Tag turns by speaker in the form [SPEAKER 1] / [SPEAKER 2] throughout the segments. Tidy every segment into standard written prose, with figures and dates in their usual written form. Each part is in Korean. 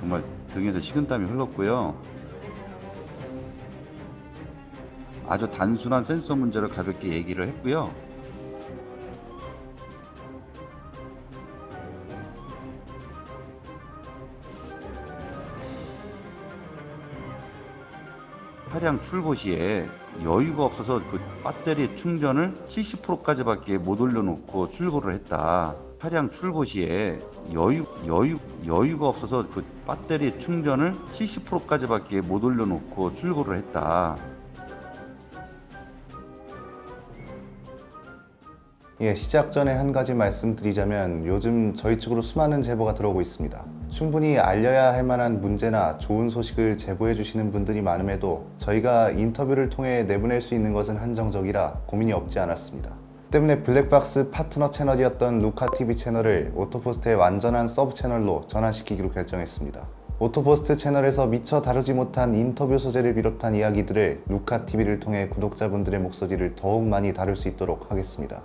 [SPEAKER 1] 정말 등에서 식은땀이 흘렀고요. 아주 단순한 센서 문제를 가볍게 얘기를 했고요. 차량 출고 시에 여유가 없어서 그 배터리 충전을 70%까지밖에 못 올려놓고 출고를 했다. 차량 출고 시에 여유가 없어서 그 배터리 충전을 70%까지밖에 못 올려놓고 출고를 했다.
[SPEAKER 2] 예, 시작 전에 한 가지 말씀드리자면 요즘 저희 측으로 수많은 제보가 들어오고 있습니다. 충분히 알려야 할 만한 문제나 좋은 소식을 제보해 주시는 분들이 많음에도 저희가 인터뷰를 통해 내보낼 수 있는 것은 한정적이라 고민이 없지 않았습니다. 때문에 블랙박스 파트너 채널이었던 루카TV 채널을 오토포스트의 완전한 서브 채널로 전환시키기로 결정했습니다. 오토포스트 채널에서 미처 다루지 못한 인터뷰 소재를 비롯한 이야기들을 루카TV를 통해 구독자분들의 목소리를 더욱 많이 다룰 수 있도록 하겠습니다.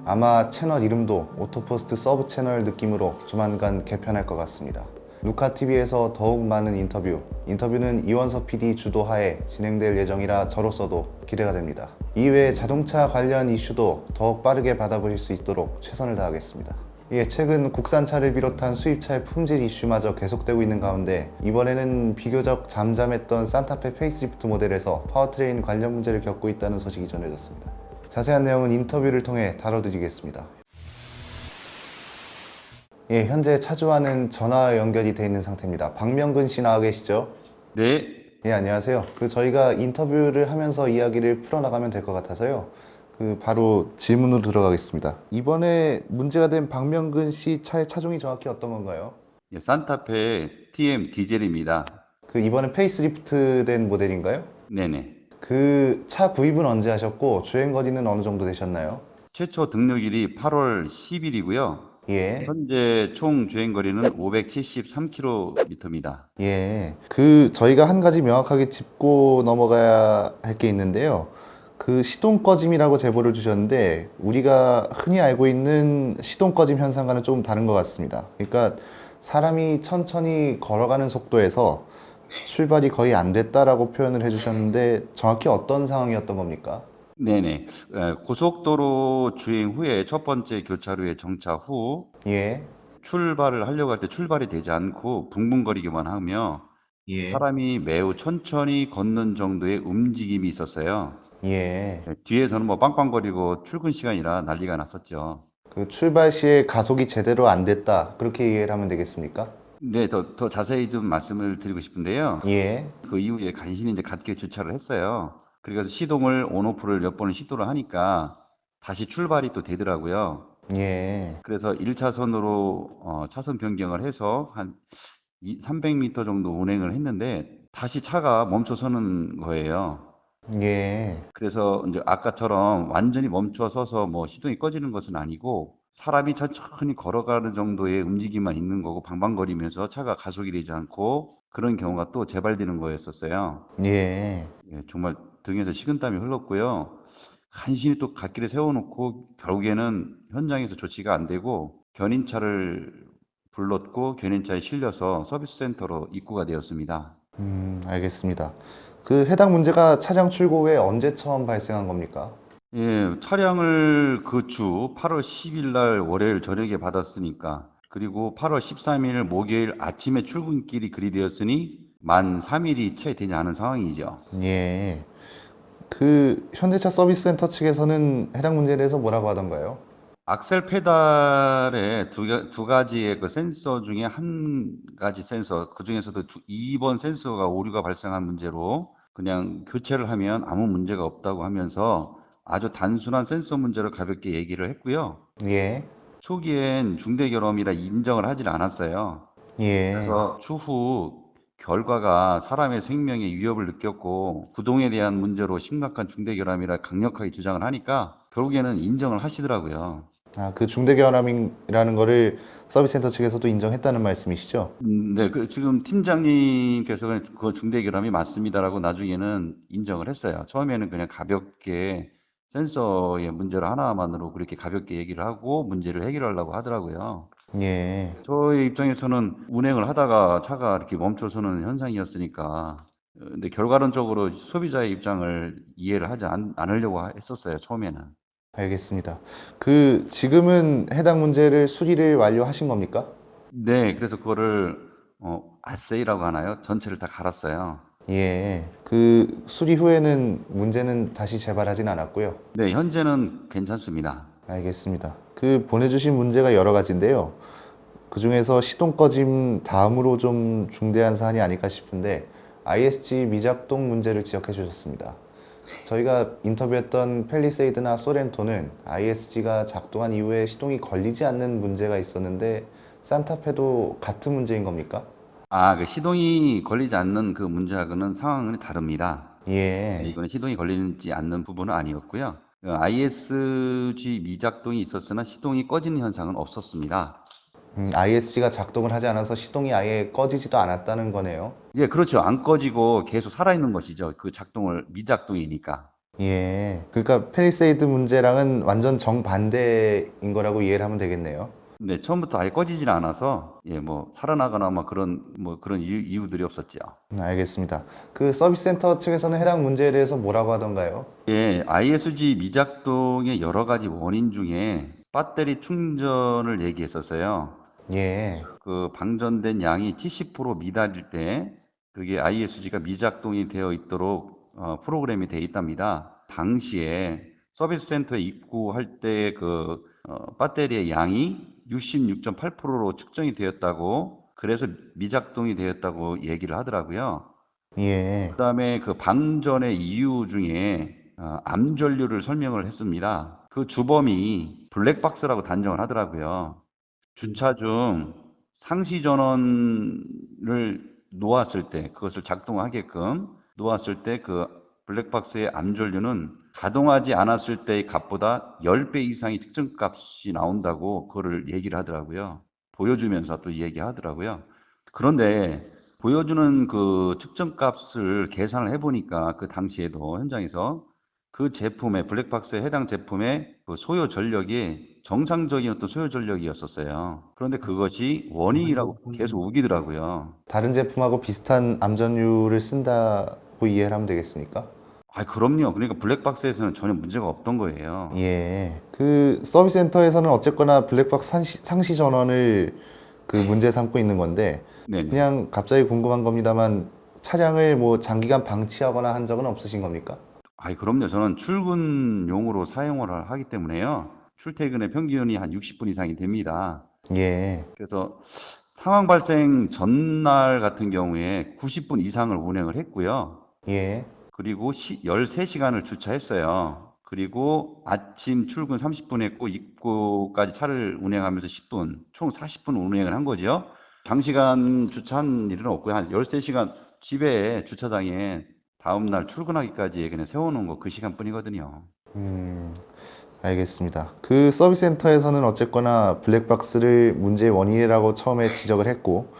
[SPEAKER 2] 아마 채널 이름도 오토포스트 서브 채널 느낌으로 조만간 개편할 것 같습니다. 루카TV에서 더욱 많은 인터뷰는 이원석 PD 주도하에 진행될 예정이라 저로서도 기대가 됩니다. 이외에 자동차 관련 이슈도 더욱 빠르게 받아보실 수 있도록 최선을 다하겠습니다. 최근 국산차를 비롯한 수입차의 품질 이슈마저 계속되고 있는 가운데 이번에는 비교적 잠잠했던 산타페 페이스리프트 모델에서 파워트레인 관련 문제를 겪고 있다는 소식이 전해졌습니다. 자세한 내용은 인터뷰를 통해 다뤄드리겠습니다. 현재 차주와는 전화 연결이 되어 있는 상태입니다. 박명근 씨 나와 계시죠?
[SPEAKER 1] 네,
[SPEAKER 2] 안녕하세요. 저희가 인터뷰를 하면서 이야기를 풀어나가면 될 것 같아서요. 바로 질문으로 들어가겠습니다. 이번에 문제가 된 박명근 씨 차의 차종이 정확히 어떤 건가요?
[SPEAKER 1] 산타페 TM 디젤입니다.
[SPEAKER 2] 이번에 페이스리프트 된 모델인가요?
[SPEAKER 1] 네네.
[SPEAKER 2] 차 구입은 언제 하셨고 주행 거리는 어느 정도 되셨나요?
[SPEAKER 1] 최초 등록일이 8월 10일이고요.
[SPEAKER 2] 예.
[SPEAKER 1] 현재 총 주행거리는 573km입니다.
[SPEAKER 2] 저희가 한 가지 명확하게 짚고 넘어가야 할 게 있는데요. 시동 꺼짐이라고 제보를 주셨는데 우리가 흔히 알고 있는 시동 꺼짐 현상과는 좀 다른 것 같습니다. 그러니까 사람이 천천히 걸어가는 속도에서 출발이 거의 안 됐다라고 표현을 해주셨는데 정확히 어떤 상황이었던 겁니까?
[SPEAKER 1] 네네. 고속도로 주행 후에 첫 번째 교차로에 정차 후
[SPEAKER 2] 예.
[SPEAKER 1] 출발을 하려고 할 때 출발이 되지 않고 붕붕거리기만 하며 사람이 매우 천천히 걷는 정도의 움직임이 있었어요. 뒤에서는 뭐 빵빵거리고 출근 시간이라 난리가 났었죠.
[SPEAKER 2] 출발 시에 가속이 제대로 안 됐다. 그렇게 이해를 하면 되겠습니까?
[SPEAKER 1] 네, 더 자세히 좀 말씀을 드리고 싶은데요.
[SPEAKER 2] 예.
[SPEAKER 1] 그 이후에 간신히 이제 갓게 주차를 했어요. 그래서 시동을 온오프를 몇 번을 시도를 하니까 다시 출발이 또 되더라고요. 그래서 1차선으로 차선 변경을 해서 한 300m 정도 운행을 했는데 다시 차가 멈춰서는 거예요. 그래서 이제 아까처럼 완전히 멈춰 서서 뭐 시동이 꺼지는 것은 아니고 사람이 천천히 걸어가는 정도의 움직임만 있는 거고 방방거리면서 차가 가속이 되지 않고 그런 경우가 또 재발되는 거였었어요. 정말 등에서 식은땀이 흘렀고요. 간신히 또 갓길에 세워놓고 결국에는 현장에서 조치가 안 되고 견인차를 불렀고 견인차에 실려서 서비스 센터로 입구가 되었습니다.
[SPEAKER 2] 알겠습니다. 해당 문제가 차량 출고 후에 언제 처음 발생한 겁니까?
[SPEAKER 1] 차량을 그 주 8월 10일 날 월요일 저녁에 받았으니까 그리고 8월 13일 목요일 아침에 출근길이 그리 되었으니 만 3일이 채 되지 않은 상황이죠.
[SPEAKER 2] 현대차 서비스 센터 측에서는 해당 문제에 대해서 뭐라고 하던가요?
[SPEAKER 1] 악셀 페달에 두 가지의 그 센서 중에 한 가지 센서, 그 중에서도 2번 센서가 오류가 발생한 문제로 그냥 교체를 하면 아무 문제가 없다고 하면서 아주 단순한 센서 문제를 가볍게 얘기를 했고요. 초기엔 중대 결함이라 인정을 하질 않았어요. 그래서 추후 결과가 사람의 생명에 위협을 느꼈고 구동에 대한 문제로 심각한 중대 결함이라 강력하게 주장을 하니까 결국에는 인정을 하시더라고요.
[SPEAKER 2] 중대 결함이라는 거를 서비스 센터 측에서도 인정했다는 말씀이시죠?
[SPEAKER 1] 네, 지금 팀장님께서는 그 중대 결함이 맞습니다라고 나중에는 인정을 했어요. 처음에는 그냥 가볍게 센서의 문제를 하나만으로 그렇게 가볍게 얘기를 하고 문제를 해결하려고 하더라고요.
[SPEAKER 2] 예.
[SPEAKER 1] 저의 입장에서는 운행을 하다가 차가 이렇게 멈춰서는 현상이었으니까 근데 결과론적으로 소비자의 입장을 이해를 하지 않으려고 했었어요, 처음에는.
[SPEAKER 2] 알겠습니다. 지금은 해당 문제를 수리를 완료하신 겁니까?
[SPEAKER 1] 네, 그래서 그거를 아세이라고 하나요? 전체를 다 갈았어요.
[SPEAKER 2] 예. 수리 후에는 문제는 다시 재발하진 않았고요.
[SPEAKER 1] 네, 현재는 괜찮습니다.
[SPEAKER 2] 알겠습니다. 보내주신 문제가 여러 가지인데요. 그 중에서 시동 꺼짐 다음으로 좀 중대한 사안이 아닐까 싶은데 ISG 미작동 문제를 지적해 주셨습니다. 저희가 인터뷰했던 펠리세이드나 소렌토는 ISG가 작동한 이후에 시동이 걸리지 않는 문제가 있었는데 산타페도 같은 문제인 겁니까?
[SPEAKER 1] 그 시동이 걸리지 않는 그 문제하고는 상황이 다릅니다. 네,
[SPEAKER 2] 예.
[SPEAKER 1] 이거는 시동이 걸리지 않는 부분은 아니었고요. ISG 미작동이 있었으나 시동이 꺼지는 현상은 없었습니다.
[SPEAKER 2] ISG가 작동을 하지 않아서 시동이 아예 꺼지지도 않았다는 거네요.
[SPEAKER 1] 예, 그렇죠. 안 꺼지고 계속 살아있는 것이죠. 그 미작동이니까.
[SPEAKER 2] 예. 그러니까 펠리세이드 문제랑은 완전 정반대인 거라고 이해를 하면 되겠네요.
[SPEAKER 1] 근데 처음부터 아예 꺼지질 않아서, 예, 뭐, 살아나거나 그런 이유들이 없었죠.
[SPEAKER 2] 알겠습니다. 서비스 센터 측에서는 해당 문제에 대해서 뭐라고 하던가요?
[SPEAKER 1] 예, ISG 미작동의 여러 가지 원인 중에 배터리 충전을 얘기했었어요.
[SPEAKER 2] 예.
[SPEAKER 1] 그 방전된 양이 70% 미달일 때 그게 ISG가 미작동이 되어 있도록 프로그램이 되어 있답니다. 당시에 서비스 센터에 입고할 때 배터리의 양이 66.8%로 측정이 되었다고 그래서 미작동이 되었다고 얘기를 하더라고요.
[SPEAKER 2] 예.
[SPEAKER 1] 그다음에 그 방전의 이유 중에 암전류를 설명을 했습니다. 그 주범이 블랙박스라고 단정을 하더라고요. 주차 중 상시 전원을 놓았을 때, 그것을 작동하게끔 놓았을 때 그 블랙박스의 암전류는 가동하지 않았을 때의 값보다 10배 이상의 측정값이 나온다고 그거를 얘기를 하더라고요. 보여주면서 또 얘기하더라고요. 그런데 보여주는 그 측정값을 계산을 해보니까 그 당시에도 현장에서 그 제품의 블랙박스에 해당 제품의 그 소요 전력이 정상적인 어떤 소요 전력이었었어요. 그런데 그것이 원인이라고 계속 우기더라고요.
[SPEAKER 2] 다른 제품하고 비슷한 암전류를 쓴다고 이해를 하면 되겠습니까?
[SPEAKER 1] 그럼요. 그러니까 블랙박스에서는 전혀 문제가 없던 거예요.
[SPEAKER 2] 예. 서비스 센터에서는 어쨌거나 블랙박스 상시 전원을 문제 삼고 있는 건데
[SPEAKER 1] 네네.
[SPEAKER 2] 그냥 갑자기 궁금한 겁니다만 차량을 뭐 장기간 방치하거나 한 적은 없으신 겁니까?
[SPEAKER 1] 그럼요. 저는 출근용으로 사용을 하기 때문에요. 출퇴근의 평균이 한 60분 이상이 됩니다.
[SPEAKER 2] 예.
[SPEAKER 1] 그래서 상황 발생 전날 같은 경우에 90분 이상을 운행을 했고요.
[SPEAKER 2] 예.
[SPEAKER 1] 그리고 13시간을 주차했어요. 그리고 아침 출근 30분 했고 입구까지 차를 운행하면서 10분, 총 40분 운행을 한 거죠. 장시간 주차한 일은 없고요. 한 13시간 집에 주차장에 다음날 출근하기까지 그냥 세워놓은 거 그 시간뿐이거든요.
[SPEAKER 2] 알겠습니다. 서비스 센터에서는 어쨌거나 블랙박스를 문제의 원인이라고 처음에 지적을 했고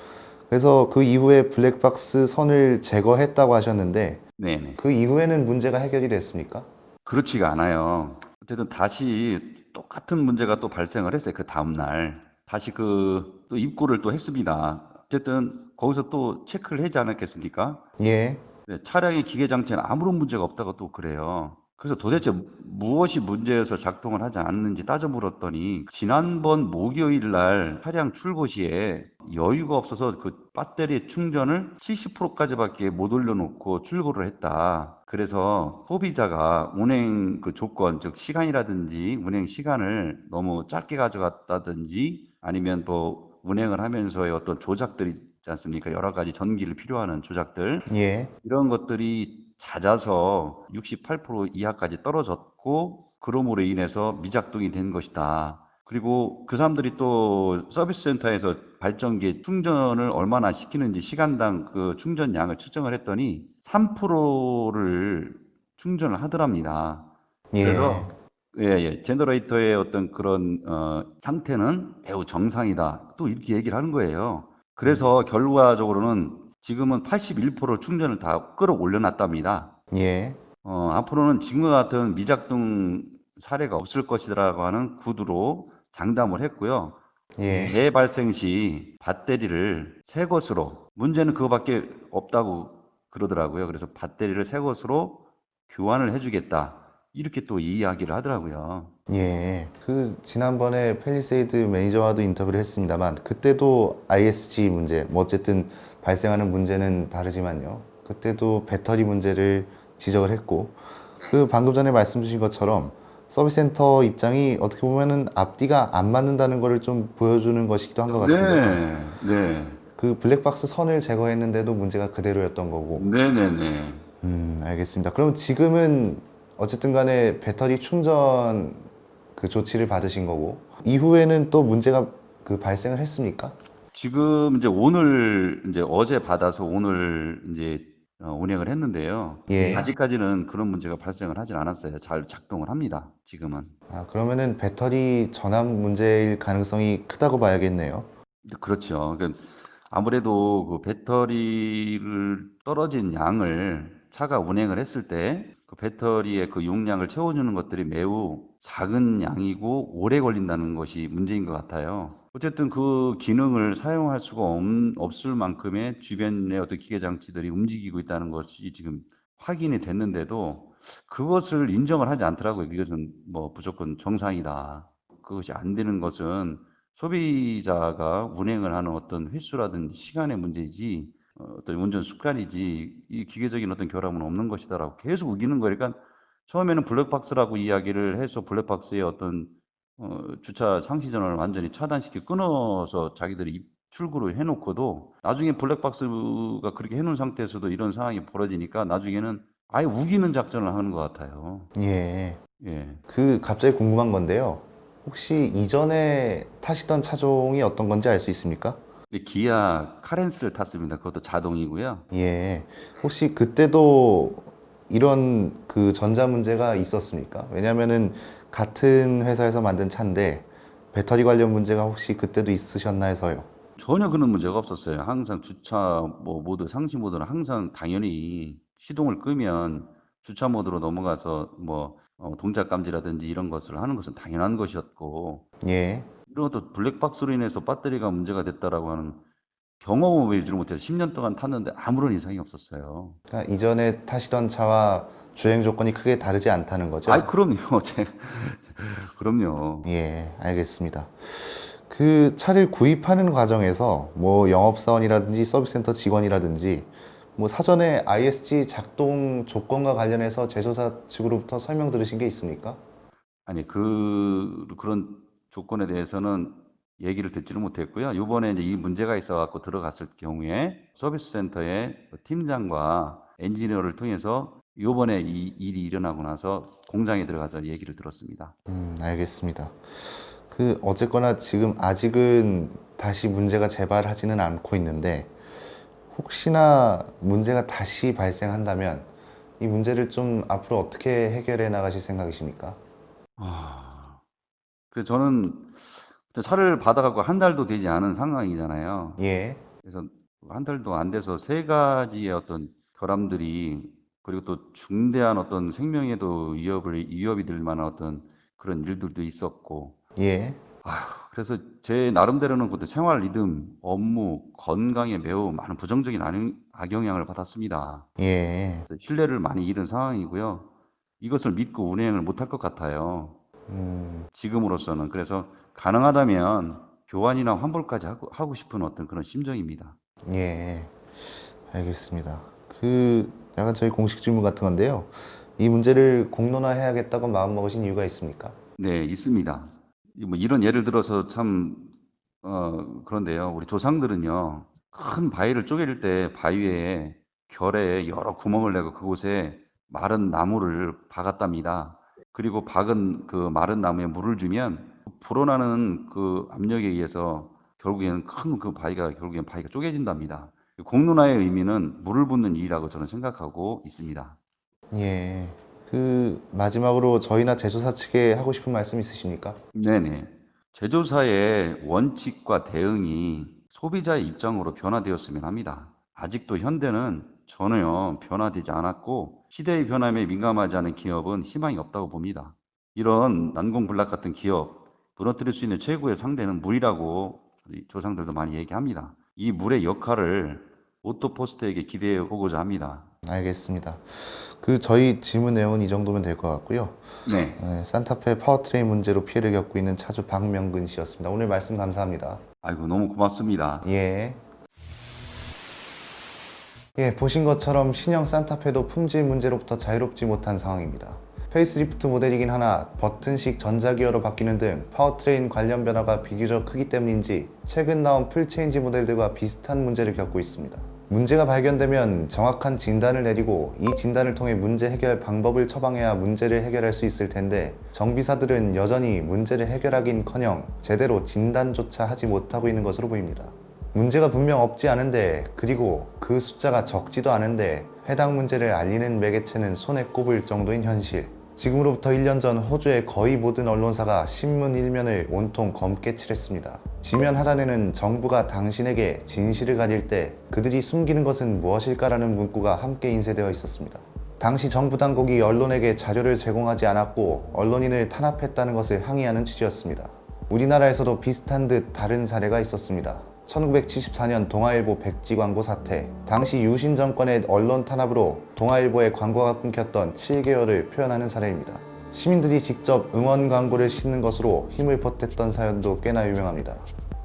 [SPEAKER 2] 그래서 그 이후에 블랙박스 선을 제거했다고 하셨는데
[SPEAKER 1] 네네.
[SPEAKER 2] 그 이후에는 문제가 해결이 됐습니까?
[SPEAKER 1] 그렇지가 않아요. 어쨌든 다시 똑같은 문제가 또 발생을 했어요. 그 다음날. 다시 또 입고를 또 했습니다. 어쨌든 거기서 또 체크를 하지 않았겠습니까?
[SPEAKER 2] 예.
[SPEAKER 1] 네, 차량의 기계 장치에는 아무런 문제가 없다고 또 그래요. 그래서 도대체 무엇이 문제여서 작동을 하지 않는지 따져 물었더니 지난번 목요일 날 차량 출고 시에 여유가 없어서 그 배터리 충전을 70%까지밖에 못 올려놓고 출고를 했다. 그래서 소비자가 운행 그 조건, 즉 시간이라든지 운행 시간을 너무 짧게 가져갔다든지 아니면 뭐 운행을 하면서의 어떤 조작들이 있지 않습니까? 여러 가지 전기를 필요하는 조작들.
[SPEAKER 2] 예.
[SPEAKER 1] 이런 것들이 잦아서 68% 이하까지 떨어졌고 그러므로 인해서 미작동이 된 것이다. 그리고 그 사람들이 또 서비스 센터에서 발전기 충전을 얼마나 시키는지 시간당 그 충전량을 측정을 했더니 3%를 충전을 하더랍니다. 그래서
[SPEAKER 2] 예.
[SPEAKER 1] 예, 제너레이터의 어떤 그런 상태는 매우 정상이다. 또 이렇게 얘기를 하는 거예요. 그래서 결과적으로는 지금은 81% 충전을 다 끌어올려 놨답니다.
[SPEAKER 2] 예.
[SPEAKER 1] 앞으로는 지금과 같은 미작동 사례가 없을 것이라고 하는 구두로 장담을 했고요.
[SPEAKER 2] 예.
[SPEAKER 1] 재발생 시 배터리를 새 것으로, 문제는 그거밖에 없다고 그러더라고요. 그래서 배터리를 새 것으로 교환을 해주겠다. 이렇게 또 이야기를 하더라고요.
[SPEAKER 2] 예. 지난번에 펠리세이드 매니저와도 인터뷰를 했습니다만, 그때도 ISG 문제, 뭐 어쨌든 발생하는 문제는 다르지만요. 그때도 배터리 문제를 지적을 했고, 방금 전에 말씀 주신 것처럼 서비스 센터 입장이 어떻게 보면은 앞뒤가 안 맞는다는 거를 좀 보여주는 것이기도 한 것 같은데요.
[SPEAKER 1] 네, 네,
[SPEAKER 2] 블랙박스 선을 제거했는데도 문제가 그대로였던 거고.
[SPEAKER 1] 네네네.
[SPEAKER 2] 알겠습니다. 그럼 지금은 어쨌든 간에 배터리 충전 조치를 받으신 거고, 이후에는 또 문제가 발생을 했습니까?
[SPEAKER 1] 지금 이제 오늘, 이제 어제 받아서 오늘 이제 운행을 했는데요.
[SPEAKER 2] 예.
[SPEAKER 1] 아직까지는 그런 문제가 발생을 하진 않았어요. 잘 작동을 합니다. 지금은.
[SPEAKER 2] 그러면은 배터리 전압 문제일 가능성이 크다고 봐야겠네요.
[SPEAKER 1] 그렇죠. 그러니까 아무래도 그 배터리를 떨어진 양을 차가 운행을 했을 때 그 배터리의 그 용량을 채워주는 것들이 매우 작은 양이고 오래 걸린다는 것이 문제인 것 같아요. 어쨌든 그 기능을 사용할 수가 없을 만큼의 주변의 어떤 기계 장치들이 움직이고 있다는 것이 지금 확인이 됐는데도 그것을 인정을 하지 않더라고요. 이것은 뭐 무조건 정상이다. 그것이 안 되는 것은 소비자가 운행을 하는 어떤 횟수라든지 시간의 문제이지, 어떤 운전 습관이지, 이 기계적인 어떤 결함은 없는 것이다라고 계속 우기는 거예요. 그러니까 처음에는 블랙박스라고 이야기를 해서 블랙박스의 어떤 주차 상시 전원을 완전히 차단시키고 끊어서 자기들이 출구를 해놓고도 나중에 블랙박스가 그렇게 해놓은 상태에서도 이런 상황이 벌어지니까 나중에는 아예 우기는 작전을 하는 것 같아요.
[SPEAKER 2] 예.
[SPEAKER 1] 예.
[SPEAKER 2] 갑자기 궁금한 건데요. 혹시 이전에 타시던 차종이 어떤 건지 알 수 있습니까?
[SPEAKER 1] 근데 기아 카렌스를 탔습니다. 그것도 자동이고요.
[SPEAKER 2] 예. 혹시 그때도 이런 전자 문제가 있었습니까? 왜냐면은 같은 회사에서 만든 차인데 배터리 관련 문제가 혹시 그때도 있으셨나 해서요.
[SPEAKER 1] 전혀 그런 문제가 없었어요. 항상 주차 뭐 모드, 상시 모드는 항상 당연히 시동을 끄면 주차 모드로 넘어가서 뭐 동작 감지라든지 이런 것을 하는 것은 당연한 것이었고,
[SPEAKER 2] 예.
[SPEAKER 1] 이런 것도 블랙박스로 인해서 배터리가 문제가 됐다라고 하는 경험을 보여주지 못해서 10년 동안 탔는데 아무런 이상이 없었어요.
[SPEAKER 2] 그러니까 이전에 타시던 차와 주행 조건이 크게 다르지 않다는
[SPEAKER 1] 아이,
[SPEAKER 2] 거죠?
[SPEAKER 1] 그럼요. 그럼요.
[SPEAKER 2] 예, 알겠습니다. 차를 구입하는 과정에서 뭐 영업사원이라든지 서비스센터 직원이라든지 뭐 사전에 ISG 작동 조건과 관련해서 제조사 측으로부터 설명 들으신 게 있습니까?
[SPEAKER 1] 아니, 그런 조건에 대해서는 얘기를 듣지를 못했고요. 요번에 이제 이 문제가 있어갖고 들어갔을 경우에 서비스 센터의 팀장과 엔지니어를 통해서 요번에 이 일이 일어나고 나서 공장에 들어가서 얘기를 들었습니다.
[SPEAKER 2] 알겠습니다. 어쨌거나 지금 아직은 다시 문제가 재발하지는 않고 있는데 혹시나 문제가 다시 발생한다면 이 문제를 좀 앞으로 어떻게 해결해 나가실 생각이십니까?
[SPEAKER 1] 아, 그래서 저는 차를 받아갖고 한 달도 되지 않은 상황이잖아요.
[SPEAKER 2] 예,
[SPEAKER 1] 그래서 한 달도 안 돼서 세 가지의 어떤 결함들이, 그리고 또 중대한 어떤 생명에도 위협이 될 만한 어떤 그런 일들도 있었고,
[SPEAKER 2] 예,
[SPEAKER 1] 아휴, 그래서 제 나름대로는 그때 생활 리듬, 업무, 건강에 매우 많은 부정적인 악영향을 받았습니다.
[SPEAKER 2] 예.
[SPEAKER 1] 그래서 신뢰를 많이 잃은 상황이고요. 이것을 믿고 운행을 못할 것 같아요. 지금으로서는. 그래서 가능하다면 교환이나 환불까지 하고 싶은 어떤 그런 심정입니다.
[SPEAKER 2] 예, 알겠습니다. 약간 저희 공식 질문 같은 건데요. 이 문제를 공론화해야겠다고 마음먹으신 이유가 있습니까?
[SPEAKER 1] 네, 있습니다. 뭐 이런 예를 들어서 참, 그런데요. 우리 조상들은요, 큰 바위를 쪼개릴 때 바위에 결에 여러 구멍을 내고 그곳에 마른 나무를 박았답니다. 그리고 박은 그 마른 나무에 물을 주면 불어나는 그 압력에 의해서 결국에는 큰 그 바위가, 결국엔 바위가 쪼개진답니다. 공론화의 의미는 물을 붓는 일이라고 저는 생각하고 있습니다.
[SPEAKER 2] 예. 마지막으로 저희나 제조사 측에 하고 싶은 말씀 있으십니까?
[SPEAKER 1] 네네. 제조사의 원칙과 대응이 소비자의 입장으로 변화되었으면 합니다. 아직도 현대는 전혀 변화되지 않았고 시대의 변함에 민감하지 않은 기업은 희망이 없다고 봅니다. 이런 난공불락 같은 기업, 무너뜨릴 수 있는 최고의 상대는 물이라고 이 조상들도 많이 얘기합니다. 이 물의 역할을 오토포스트에게 기대해 보고자 합니다.
[SPEAKER 2] 알겠습니다. 저희 질문 내용은 이 정도면 될 것 같고요.
[SPEAKER 1] 네.
[SPEAKER 2] 산타페 파워트레인 문제로 피해를 겪고 있는 차주 박명근 씨였습니다. 오늘 말씀 감사합니다.
[SPEAKER 1] 아이고, 너무 고맙습니다.
[SPEAKER 2] 예. 예, 보신 것처럼 신형 산타페도 품질 문제로부터 자유롭지 못한 상황입니다. 페이스리프트 모델이긴 하나 버튼식 전자기어로 바뀌는 등 파워트레인 관련 변화가 비교적 크기 때문인지 최근 나온 풀체인지 모델들과 비슷한 문제를 겪고 있습니다. 문제가 발견되면 정확한 진단을 내리고 이 진단을 통해 문제 해결 방법을 처방해야 문제를 해결할 수 있을 텐데 정비사들은 여전히 문제를 해결하긴커녕 제대로 진단조차 하지 못하고 있는 것으로 보입니다. 문제가 분명 없지 않은데 그리고 그 숫자가 적지도 않은데 해당 문제를 알리는 매개체는 손에 꼽을 정도인 현실. 지금으로부터 1년 전 호주의 거의 모든 언론사가 신문 1면을 온통 검게 칠했습니다. 지면 하단에는 정부가 당신에게 진실을 가릴 때 그들이 숨기는 것은 무엇일까라는 문구가 함께 인쇄되어 있었습니다. 당시 정부 당국이 언론에게 자료를 제공하지 않았고 언론인을 탄압했다는 것을 항의하는 취지였습니다. 우리나라에서도 비슷한 듯 다른 사례가 있었습니다. 1974년 동아일보 백지 광고 사태. 당시 유신 정권의 언론 탄압으로 동아일보의 광고가 끊겼던 7개월을 표현하는 사례입니다. 시민들이 직접 응원 광고를 싣는 것으로 힘을 보탰던 사연도 꽤나 유명합니다.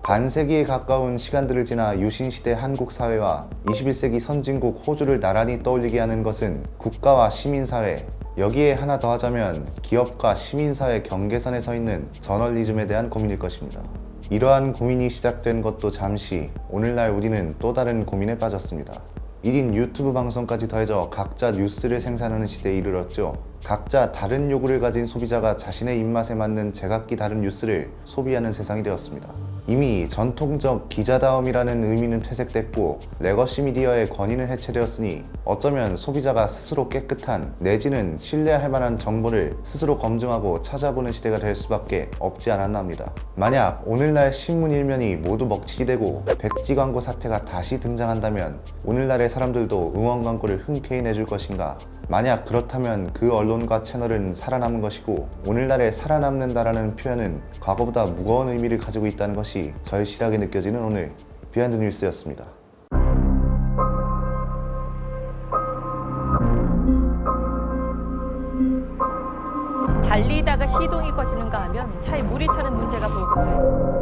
[SPEAKER 2] 반세기에 가까운 시간들을 지나 유신시대 한국 사회와 21세기 선진국 호주를 나란히 떠올리게 하는 것은 국가와 시민사회, 여기에 하나 더 하자면 기업과 시민사회 경계선에 서 있는 저널리즘에 대한 고민일 것입니다. 이러한 고민이 시작된 것도 잠시, 오늘날 우리는 또 다른 고민에 빠졌습니다. 1인 유튜브 방송까지 더해져 각자 뉴스를 생산하는 시대에 이르렀죠. 각자 다른 요구를 가진 소비자가 자신의 입맛에 맞는 제각기 다른 뉴스를 소비하는 세상이 되었습니다. 이미 전통적 기자다움이라는 의미는 퇴색됐고 레거시 미디어의 권위는 해체되었으니 어쩌면 소비자가 스스로 깨끗한 내지는 신뢰할 만한 정보를 스스로 검증하고 찾아보는 시대가 될 수밖에 없지 않았나 합니다. 만약 오늘날 신문 일면이 모두 먹튀이 되고 백지 광고 사태가 다시 등장한다면 오늘날의 사람들도 응원 광고를 흔쾌히 내줄 것인가? 만약 그렇다면 그 언론과 채널은 살아남은 것이고 오늘날에 살아남는다라는 표현은 과거보다 무거운 의미를 가지고 있다는 것이 절실하게 느껴지는 오늘 비하인드 뉴스였습니다.
[SPEAKER 3] 달리다가 시동이 꺼지는가 하면 차에 물이 차는 문제가 보이거든.